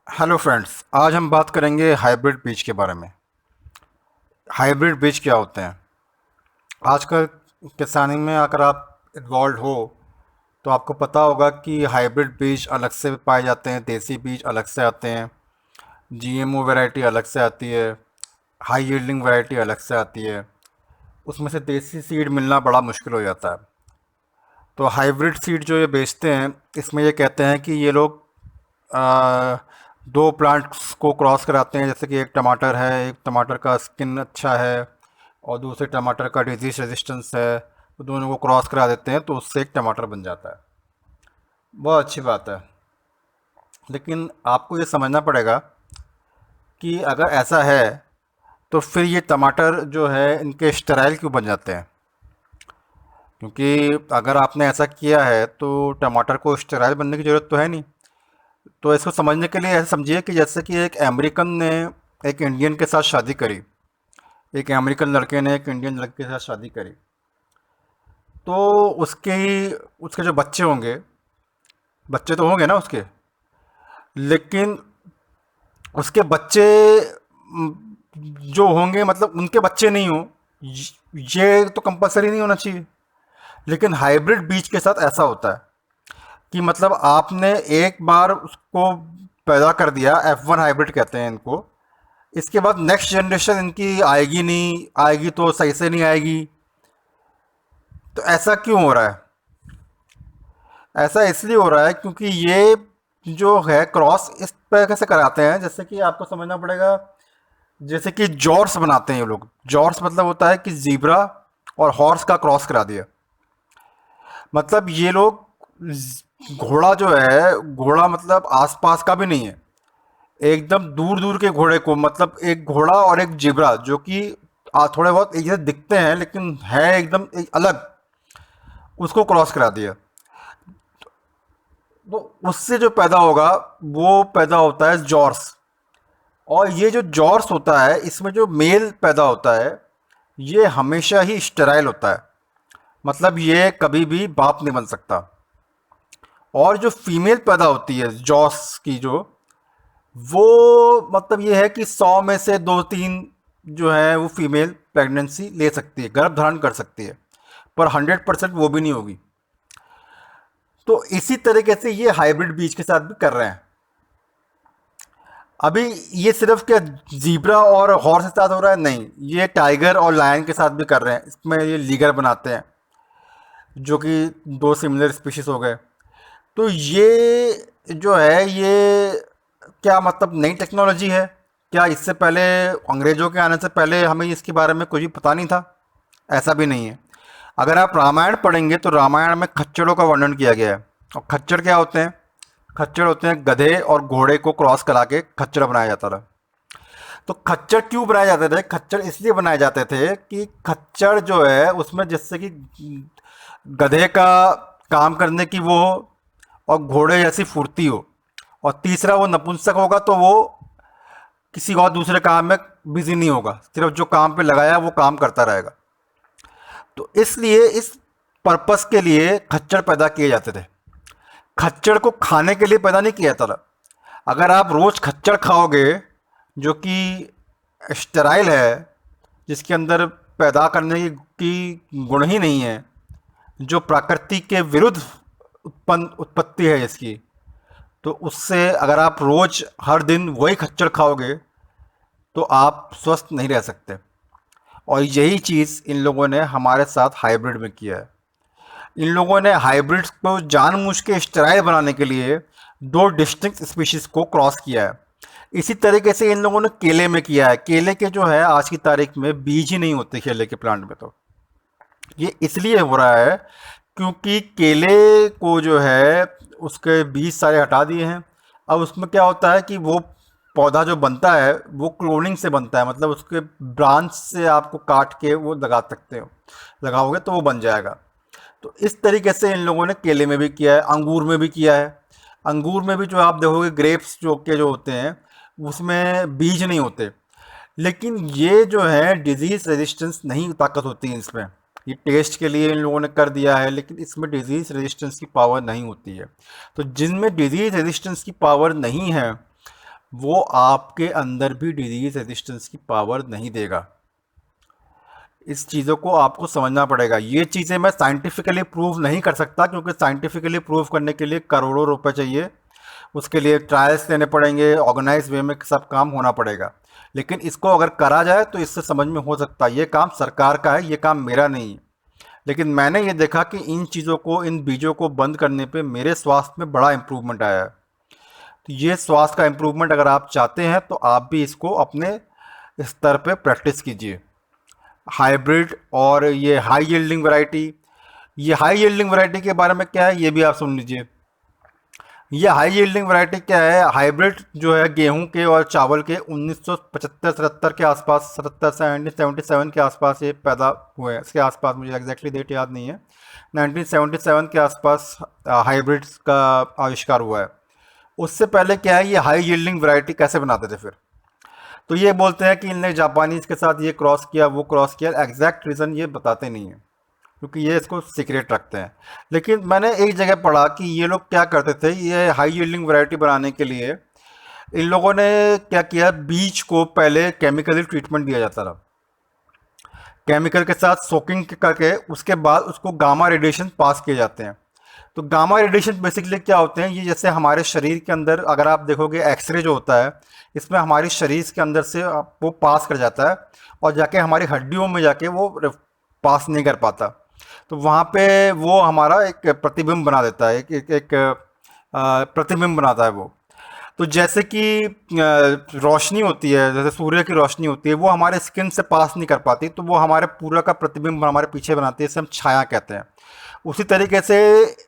Hello friends, आज हम बात करेंगे हाइब्रिड बीज के बारे में। हाइब्रिड बीज क्या होते हैं? आजकल किसानी में अगर आप इन्वॉल्व हो तो आपको पता होगा कि हाइब्रिड बीज अलग से पाए जाते हैं, देसी बीज अलग से आते हैं, जीएमओ वैरायटी अलग से आती है, हाई यील्डिंग वैरायटी अलग से आती है। उसमें से देसी सीड मिलना बड़ा मुश्किल हो जाता है। तो हाइब्रिड सीड जो ये बेचते हैं, इसमें ये कहते हैं कि ये लोग आ, दो प्लांट्स को क्रॉस कराते हैं। जैसे कि एक टमाटर है, एक टमाटर का स्किन अच्छा है और दूसरे टमाटर का डिजीज रेजिस्टेंस है, तो दोनों को क्रॉस करा देते हैं तो उससे एक टमाटर बन जाता है। बहुत अच्छी बात है, लेकिन आपको ये समझना पड़ेगा कि अगर ऐसा है तो फिर ये टमाटर जो है इनके स्टेराइल क्यों बन जाते हैं? क्योंकि अगर आपने ऐसा किया है तो टमाटर को स्टेराइल बनने की ज़रूरत तो है नहीं। तो इसको समझने के लिए ऐसे समझिए कि जैसे कि एक अमेरिकन ने एक इंडियन के साथ शादी करी, एक अमेरिकन लड़के ने एक इंडियन लड़के के साथ शादी करी, तो उसके उसके जो बच्चे होंगे, बच्चे तो होंगे ना उसके, लेकिन उसके बच्चे म, जो होंगे मतलब उनके बच्चे नहीं हो, ये तो कंपलसरी नहीं होना चाहिए। लेकिन हाइब्रिड बीज के साथ ऐसा होता है कि मतलब आपने एक बार उसको पैदा कर दिया, F1 हाइब्रिड कहते हैं इनको। इसके बाद नेक्स्ट जनरेशन इनकी आएगी नहीं, आएगी तो सही से नहीं आएगी। तो ऐसा क्यों हो रहा है? ऐसा इसलिए हो रहा है क्योंकि ये जो है क्रॉस इस तरह कैसे कराते हैं, जैसे कि आपको समझना पड़ेगा। जैसे कि जॉर्स बनाते हैं ये लोग। जॉर्स मतलब होता है कि जीब्रा और हॉर्स का क्रॉस करा दिया। मतलब ये लोग घोड़ा जो है, घोड़ा मतलब आसपास का भी नहीं है, एकदम दूर दूर के घोड़े को, मतलब एक घोड़ा और एक जिब्रा जो कि थोड़े बहुत एक जैसे दिखते हैं लेकिन है एकदम एक अलग, उसको क्रॉस करा दिया। तो उससे जो पैदा होगा वो पैदा होता है जॉर्स। और ये जो जॉर्स होता है इसमें जो मेल पैदा होता है ये हमेशा ही स्टेराइल होता है। मतलब ये कभी भी बाप नहीं बन सकता। और जो फीमेल पैदा होती है जॉर्स की, जो वो मतलब ये है कि 100 में से दो तीन जो है वो फीमेल प्रेगनेंसी ले सकती है, गर्भ धारण कर सकती है, पर 100% वो भी नहीं होगी। तो इसी तरीके से ये हाइब्रिड बीज के साथ भी कर रहे हैं। अभी ये सिर्फ क्या जीब्रा और हॉर्स के साथ हो रहा है? नहीं, ये टाइगर और लायन के साथ भी कर रहे हैं। इसमें ये लीगर बनाते हैं जो कि दो सिमिलर स्पीशीज हो गए। तो ये जो है ये क्या मतलब नई टेक्नोलॉजी है? क्या इससे पहले अंग्रेजों के आने से पहले हमें इसके बारे में कुछ भी पता नहीं था? ऐसा भी नहीं है। अगर आप रामायण पढ़ेंगे तो रामायण में खच्चरों का वर्णन किया गया है। और खच्चर क्या होते हैं? खच्चर होते हैं गधे और घोड़े को क्रॉस करा के खच्चर बनाया जाता था। तो खच्चर क्यों बनाए जाते थे? खच्चर इसलिए बनाए जाते थे कि खच्चर जो है उसमें जिससे कि गधे का काम करने की वो हो और घोड़े जैसी फुर्ती हो, और तीसरा वो नपुंसक होगा तो वो किसी और दूसरे काम में बिजी नहीं होगा, सिर्फ जो काम पे लगाया है वो काम करता रहेगा। तो इसलिए इस पर्पस के लिए खच्चर पैदा किए जाते थे। खच्चर को खाने के लिए पैदा नहीं किया जाता था। अगर आप रोज खच्चर खाओगे जो कि स्टेराइल है, जिसके अंदर पैदा करने की गुण ही नहीं है, जो प्रकृति के विरुद्ध उत्पन्न उत्पत्ति है इसकी, तो उससे अगर आप रोज हर दिन वही खच्चर खाओगे तो आप स्वस्थ नहीं रह सकते। और यही चीज़ इन लोगों ने हमारे साथ हाइब्रिड में किया है। इन लोगों ने हाइब्रिड्स को जानबूझ के स्टेराइल बनाने के लिए दो डिस्टिंक्ट स्पीशीज को क्रॉस किया है। इसी तरीके से इन लोगों ने केले में किया है। केले के जो है आज की तारीख में बीज ही नहीं होते केले के प्लांट में। तो ये इसलिए हो रहा है क्योंकि केले को जो है उसके बीज सारे हटा दिए हैं। अब उसमें क्या होता है कि वो पौधा जो बनता है वो क्लोनिंग से बनता है, मतलब उसके ब्रांच से आपको काट के वो लगा सकते हो, लगाओगे तो वो बन जाएगा। तो इस तरीके से इन लोगों ने केले में भी किया है, अंगूर में भी किया है। अंगूर में भी जो आप देखोगे ग्रेप्स जो के जो होते हैं उसमें बीज नहीं होते, लेकिन ये जो है डिजीज रेजिस्टेंस नहीं ताकत होती है इसमें। ये टेस्ट के लिए इन लोगों ने कर दिया है लेकिन इसमें डिजीज रेजिस्टेंस की पावर नहीं होती है। तो जिनमें डिजीज रेजिस्टेंस की पावर नहीं है वो आपके अंदर भी डिजीज रेजिस्टेंस की पावर नहीं देगा। इस चीज़ों को आपको समझना पड़ेगा। ये चीज़ें मैं साइंटिफिकली प्रूव नहीं कर सकता, क्योंकि साइंटिफिकली प्रूव करने के लिए करोड़ों रुपए चाहिए, उसके लिए ट्रायल्स लेने पड़ेंगे, ऑर्गेनाइज वे में सब काम होना पड़ेगा। लेकिन इसको अगर करा जाए तो इससे समझ में हो सकता है। ये काम सरकार का है, ये काम मेरा नहीं है। लेकिन मैंने ये देखा कि इन चीज़ों को, इन बीजों को बंद करने पे मेरे स्वास्थ्य में बड़ा इम्प्रूवमेंट आया है। तो ये स्वास्थ्य का इम्प्रूवमेंट अगर आप चाहते हैं तो आप भी इसको अपने स्तर पे प्रैक्टिस कीजिए। हाइब्रिड और ये हाई यील्डिंग वैरायटी, ये हाई यील्डिंग वैरायटी के बारे में क्या है ये भी आप सुन लीजिए। ये हाई यील्डिंग वैरायटी क्या है? हाइब्रिड जो है गेहूं के और चावल के 1975-77 के आसपास, 77 से 1977 के आसपास ये पैदा हुए हैं। इसके आसपास, मुझे एग्जैक्टली डेट याद नहीं है, 1977 के आसपास हाइब्रिड्स का आविष्कार हुआ है। उससे पहले क्या है, ये हाई यील्डिंग वैरायटी कैसे बनाते थे फिर? तो ये बोलते हैं कि इनने जापानीज के साथ ये क्रॉस किया, वो क्रॉस किया। एग्जैक्ट रीज़न ये बताते नहीं है, क्योंकि ये इसको सीक्रेट रखते हैं। लेकिन मैंने एक जगह पढ़ा कि ये लोग क्या करते थे, ये हाई यील्डिंग वैरायटी बनाने के लिए इन लोगों ने क्या किया, बीज को पहले केमिकली ट्रीटमेंट दिया जाता था, केमिकल के साथ सोकिंग करके उसके बाद उसको गामा रेडिएशन पास किए जाते हैं। तो गामा रेडिएशन बेसिकली क्या होते हैं, ये जैसे हमारे शरीर के अंदर अगर आप देखोगे एक्सरे जो होता है, इसमें हमारी शरीर के अंदर से वो पास कर जाता है और जाके हमारी हड्डियों में जाके वो पास नहीं कर पाता। तो वहाँ पे वो हमारा एक प्रतिबिंब बना देता है, एक प्रतिबिंब बनाता है वो। तो जैसे कि रोशनी होती है, जैसे सूर्य की रोशनी होती है, वो हमारे स्किन से पास नहीं कर पाती, तो वो हमारे पूरा का प्रतिबिंब हमारे पीछे बनाती है, इसे हम छाया कहते हैं। उसी तरीके से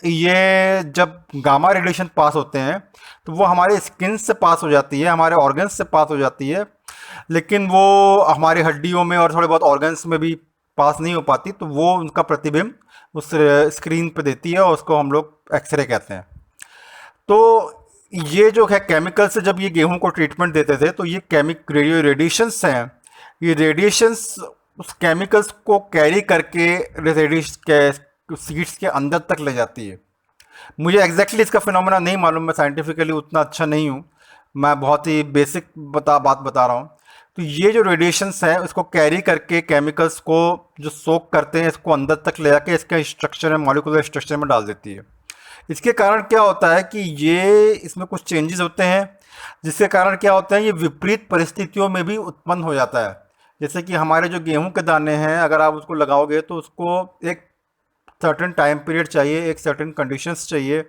ये जब गामा रेडिएशन पास होते हैं तो वो हमारे स्किन से पास हो जाती है, हमारे ऑर्गन्स से पास हो जाती है, लेकिन वो हमारी हड्डियों में और थोड़े बहुत ऑर्गन्स में भी पास नहीं हो पाती। तो वो उनका प्रतिबिंब उस स्क्रीन पे देती है और उसको हम लोग एक्सरे कहते हैं। तो ये जो है केमिकल से जब ये गेहूं को ट्रीटमेंट देते थे, तो ये रेडियो रेडिएशंस हैं, ये रेडिएशंस उस केमिकल्स को कैरी करके रेडिएशन के सीड्स के अंदर तक ले जाती है। मुझे एग्जैक्टली इसका फिनोमेना नहीं मालूम, मैं साइंटिफिकली उतना अच्छा नहीं हूँ, मैं बहुत ही बेसिक बात बता रहा हूँ। तो ये जो रेडिएशंस हैं उसको कैरी करके केमिकल्स को जो सोक करते हैं, इसको अंदर तक ले जाके इसके स्ट्रक्चर में, मॉलिक्यूलर स्ट्रक्चर में डाल देती है। इसके कारण क्या होता है कि ये इसमें कुछ चेंजेस होते हैं, जिसके कारण क्या होता है, ये विपरीत परिस्थितियों में भी उत्पन्न हो जाता है। जैसे कि हमारे जो गेहूं के दाने हैं, अगर आप उसको लगाओगे तो उसको एक सर्टेन टाइम पीरियड चाहिए, एक सर्टेन कंडीशंस चाहिए,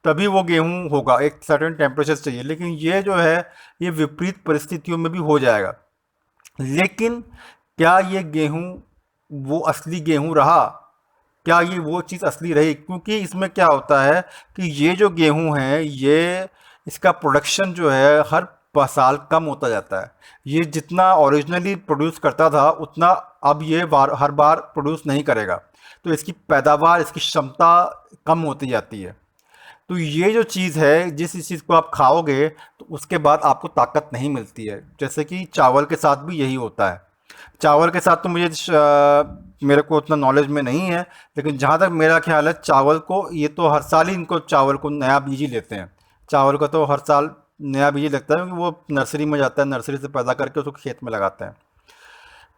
तभी वो गेहूं होगा, एक सर्टेन टेम्परेचर चाहिए। लेकिन ये जो है ये विपरीत परिस्थितियों में भी हो जाएगा। लेकिन क्या ये गेहूं वो असली गेहूं रहा? क्या ये वो चीज़ असली रही? क्योंकि इसमें क्या होता है कि ये जो गेहूं है, ये इसका प्रोडक्शन जो है हर साल कम होता जाता है। ये जितना ओरिजिनली प्रोड्यूस करता था उतना अब ये हर बार प्रोड्यूस नहीं करेगा, तो इसकी पैदावार, इसकी क्षमता कम होती जाती है। तो ये जो चीज़ है, जिस इस चीज़ को आप खाओगे तो उसके बाद आपको ताकत नहीं मिलती है। जैसे कि चावल के साथ भी यही होता है। चावल के साथ तो मेरे को उतना नॉलेज में नहीं है, लेकिन जहाँ तक मेरा ख्याल है, चावल को ये तो हर साल ही इनको चावल को नया बीज ही लेते हैं। चावल का तो हर साल नया बीज लगता है, क्योंकि वो नर्सरी में जाता है, नर्सरी से पैदा करके उसको खेत में लगाते हैं।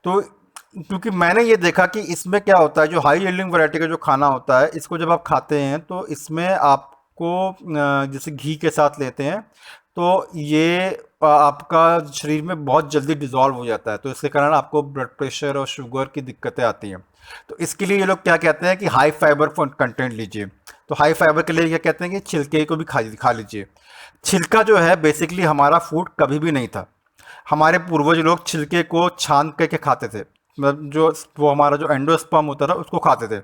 तो क्योंकि मैंने ये देखा कि इसमें क्या होता है, जो हाई यील्डिंग वैरायटी का जो खाना होता है, इसको जब आप खाते हैं तो इसमें आपको जैसे घी के साथ लेते हैं, तो ये आपका शरीर में बहुत जल्दी डिज़ोल्व हो जाता है, तो इसके कारण आपको ब्लड प्रेशर और शुगर की दिक्कतें आती हैं। तो इसके लिए ये लोग क्या कहते हैं कि हाई फाइबर कंटेंट लीजिए। तो हाई फाइबर के लिए क्या कहते हैं कि छिलके को भी खा लीजिए। छिलका जो है बेसिकली हमारा फूड कभी भी नहीं था। हमारे पूर्वज लोग छिलके को छान करके खाते थे, मतलब जो वो हमारा जो एंडोस्पर्म होता था उसको खाते थे।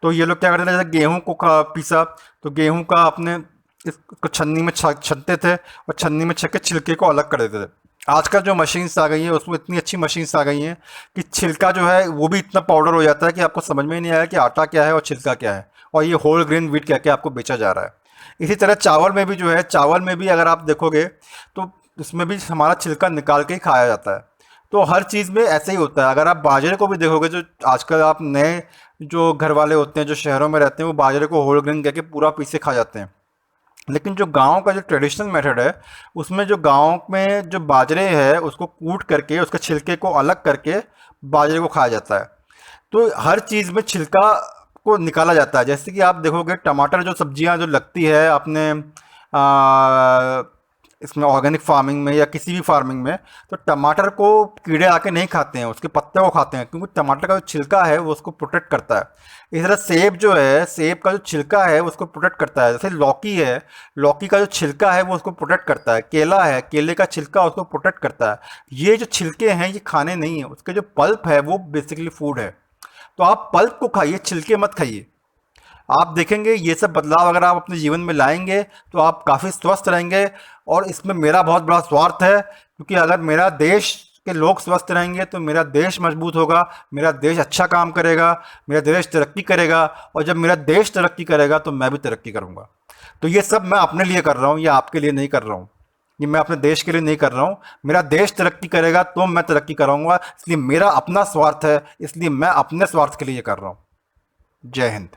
तो ये लोग क्या करते थे, जैसे गेहूं को पीसा, तो गेहूं का अपने इसको छन्नी में छनते थे और छन्नी में छक के छिलके को अलग कर देते थे। आजकल जो मशीन्स आ गई हैं उसमें इतनी अच्छी मशीन्स आ गई हैं कि छिलका जो है वो भी इतना पाउडर हो जाता है कि आपको समझ में ही नहीं आया कि आटा क्या है और छिलका क्या है, और ये होल ग्रेन व्हीट कह के आपको बेचा जा रहा है। इसी तरह चावल में भी जो है, चावल में भी अगर आप देखोगे तो उसमें भी हमारा छिलका निकाल के ही खाया जाता है। तो हर चीज़ में ऐसे ही होता है। अगर आप बाजरे को भी देखोगे, जो आजकल आप नए जो घर वाले होते हैं जो शहरों में रहते हैं, वो बाजरे को होल ग्रेन कह के पूरा पीसे खा जाते हैं। लेकिन जो गाँव का जो ट्रेडिशनल मेथड है, उसमें जो गाँव में जो बाजरे है उसको कूट करके उसके छिलके को अलग करके बाजरे को खाया जाता है। तो हर चीज़ में छिलका को निकाला जाता है। जैसे कि आप देखोगे टमाटर जो सब्जियां जो लगती है अपने आ, इसमें ऑर्गेनिक फार्मिंग में या किसी भी फार्मिंग में, तो टमाटर को कीड़े आके नहीं खाते हैं, उसके पत्ते को खाते हैं, क्योंकि टमाटर का जो छिलका है वो उसको प्रोटेक्ट करता है। इस तरह सेब जो है, सेब का जो छिलका है वो उसको प्रोटेक्ट करता है। जैसे लौकी है, लौकी का जो छिलका है वो उसको प्रोटेक्ट करता है। केला है, केले का छिलका उसको प्रोटेक्ट करता है। ये जो छिलके हैं ये खाने नहीं है, उसके जो पल्प है वो बेसिकली फूड है। तो आप पल्प को खाइए, छिलके मत खाइए। आप देखेंगे ये सब बदलाव अगर आप अपने जीवन में लाएंगे तो आप काफ़ी स्वस्थ रहेंगे। और इसमें मेरा बहुत बड़ा स्वार्थ है, क्योंकि अगर मेरा देश के लोग स्वस्थ रहेंगे तो मेरा देश मजबूत होगा, मेरा देश अच्छा काम करेगा, मेरा देश तरक्की करेगा। और जब मेरा देश तरक्की करेगा तो मैं भी तरक्की करूँगा। तो ये सब मैं अपने लिए कर रहा हूँ, ये आपके लिए नहीं कर रहा हूँ, ये मैं अपने देश के लिए नहीं कर रहा हूँ। मेरा देश तरक्की करेगा तो मैं तरक्की करूँगा, इसलिए मेरा अपना स्वार्थ है, इसलिए मैं अपने स्वार्थ के लिए ये कर रहा हूँ। जय हिंद।